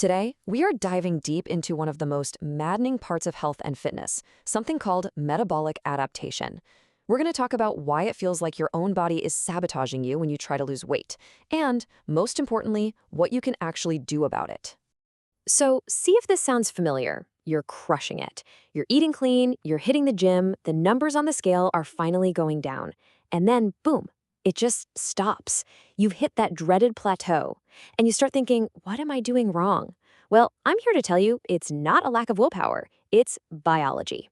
Today, we are diving deep into one of the most maddening parts of health and fitness, something called metabolic adaptation. We're going to talk about why it feels like your own body is sabotaging you when you try to lose weight, and, most importantly, what you can actually do about it. So, see if this sounds familiar. You're crushing it. You're eating clean, you're hitting the gym, the numbers on the scale are finally going down. And then, boom, it just stops. You've hit that dreaded plateau. And you start thinking, what am I doing wrong? Well, I'm here to tell you it's not a lack of willpower, it's biology.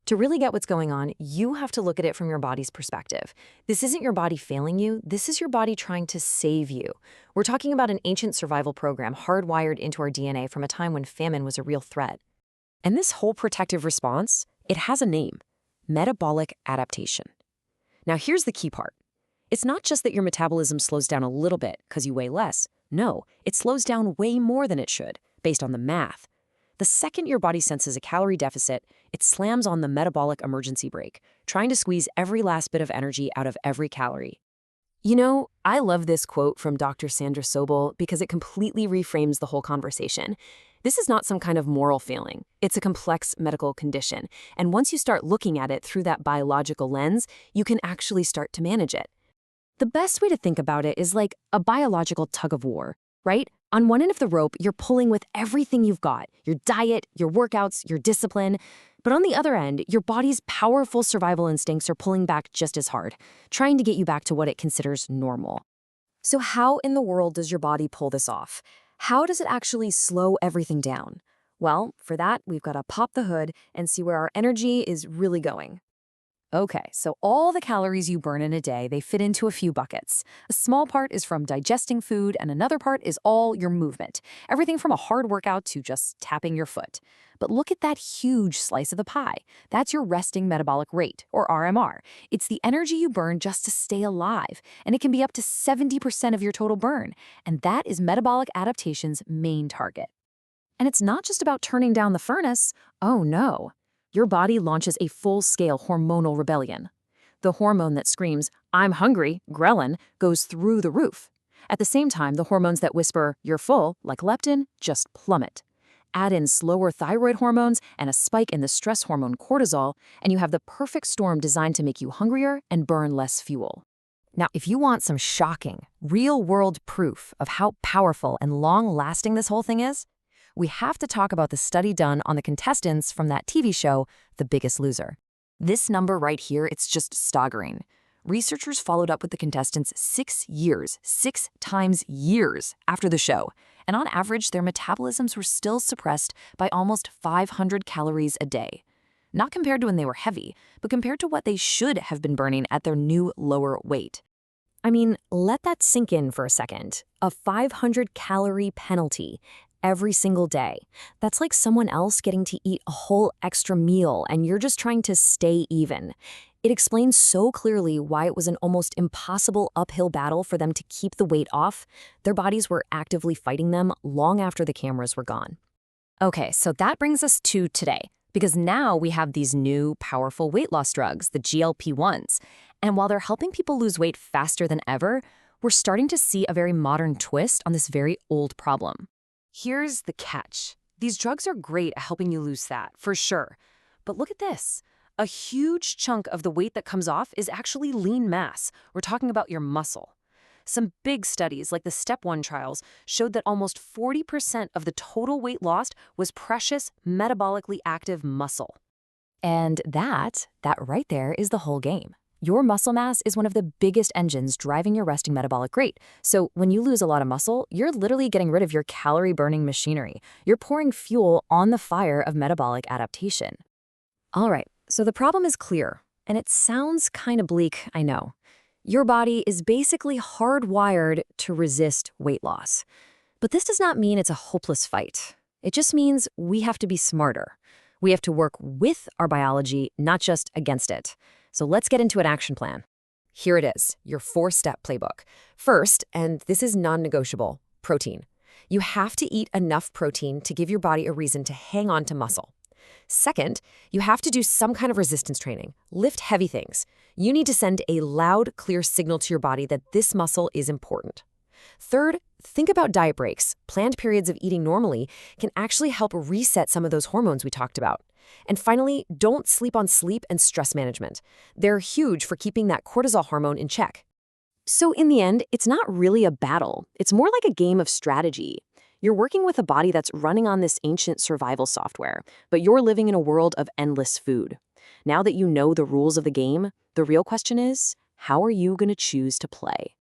To really get what's going on, you have to look at it from your body's perspective. This isn't your body failing you, this is your body trying to save you. We're talking about an ancient survival program hardwired into our DNA from a time when famine was a real threat. And this whole protective response, it has a name: metabolic adaptation. Now here's the key part. It's not just that your metabolism slows down a little bit because you weigh less. No, it slows down way more than it should, based on the math. The second your body senses a calorie deficit, it slams on the metabolic emergency brake, trying to squeeze every last bit of energy out of every calorie. You know, I love this quote from Dr. Sandra Sobel because it completely reframes the whole conversation. This is not some kind of moral failing. It's a complex medical condition. And once you start looking at it through that biological lens, you can actually start to manage it. The best way to think about it is like a biological tug of war, right? On one end of the rope, you're pulling with everything you've got: your diet, your workouts, your discipline. But on the other end, your body's powerful survival instincts are pulling back just as hard, trying to get you back to what it considers normal. So how in the world does your body pull this off? How does it actually slow everything down? Well, for that, we've got to pop the hood and see where our energy is really going. Okay, so all the calories you burn in a day, they fit into a few buckets. A small part is from digesting food, and another part is all your movement. Everything from a hard workout to just tapping your foot. But look at that huge slice of the pie. That's your resting metabolic rate, or RMR. It's the energy you burn just to stay alive, and it can be up to 70% of your total burn. And that is metabolic adaptation's main target. And it's not just about turning down the furnace. Oh no. Your body launches a full-scale hormonal rebellion. The hormone that screams, "I'm hungry," ghrelin, goes through the roof. At the same time, the hormones that whisper, "You're full," like leptin, just plummet. Add in slower thyroid hormones and a spike in the stress hormone cortisol, and you have the perfect storm designed to make you hungrier and burn less fuel. Now, if you want some shocking, real-world proof of how powerful and long-lasting this whole thing is, we have to talk about the study done on the contestants from that TV show, The Biggest Loser. This number right here, it's just staggering. Researchers followed up with the contestants 6 years, 6 times years after the show, and on average, their metabolisms were still suppressed by almost 500 calories a day. Not compared to when they were heavy, but compared to what they should have been burning at their new lower weight. I mean, let that sink in for a second. A 500-calorie penalty every single day. That's like someone else getting to eat a whole extra meal and you're just trying to stay even. It explains so clearly why it was an almost impossible uphill battle for them to keep the weight off. Their bodies were actively fighting them long after the cameras were gone. Okay, so that brings us to today, because now we have these new, powerful weight loss drugs, the GLP-1s. And while they're helping people lose weight faster than ever, we're starting to see a very modern twist on this very old problem. Here's the catch. These drugs are great at helping you lose fat, for sure. But look at this. A huge chunk of the weight that comes off is actually lean mass. We're talking about your muscle. Some big studies, like the Step 1 trials, showed that almost 40% of the total weight lost was precious, metabolically active muscle. And that right there is the whole game. Your muscle mass is one of the biggest engines driving your resting metabolic rate. So when you lose a lot of muscle, you're literally getting rid of your calorie-burning machinery. You're pouring fuel on the fire of metabolic adaptation. All right, so the problem is clear, and it sounds kind of bleak, I know. Your body is basically hardwired to resist weight loss. But this does not mean it's a hopeless fight. It just means we have to be smarter. We have to work with our biology, not just against it. So let's get into an action plan. Here it is, your 4-step playbook. First, and this is non-negotiable, protein. You have to eat enough protein to give your body a reason to hang on to muscle. Second, you have to do some kind of resistance training. Lift heavy things. You need to send a loud, clear signal to your body that this muscle is important. Third, think about diet breaks. Planned periods of eating normally can actually help reset some of those hormones we talked about. And finally, don't sleep on sleep and stress management. They're huge for keeping that cortisol hormone in check. So in the end, it's not really a battle. It's more like a game of strategy. You're working with a body that's running on this ancient survival software, but you're living in a world of endless food. Now that you know the rules of the game, the real question is, how are you going to choose to play?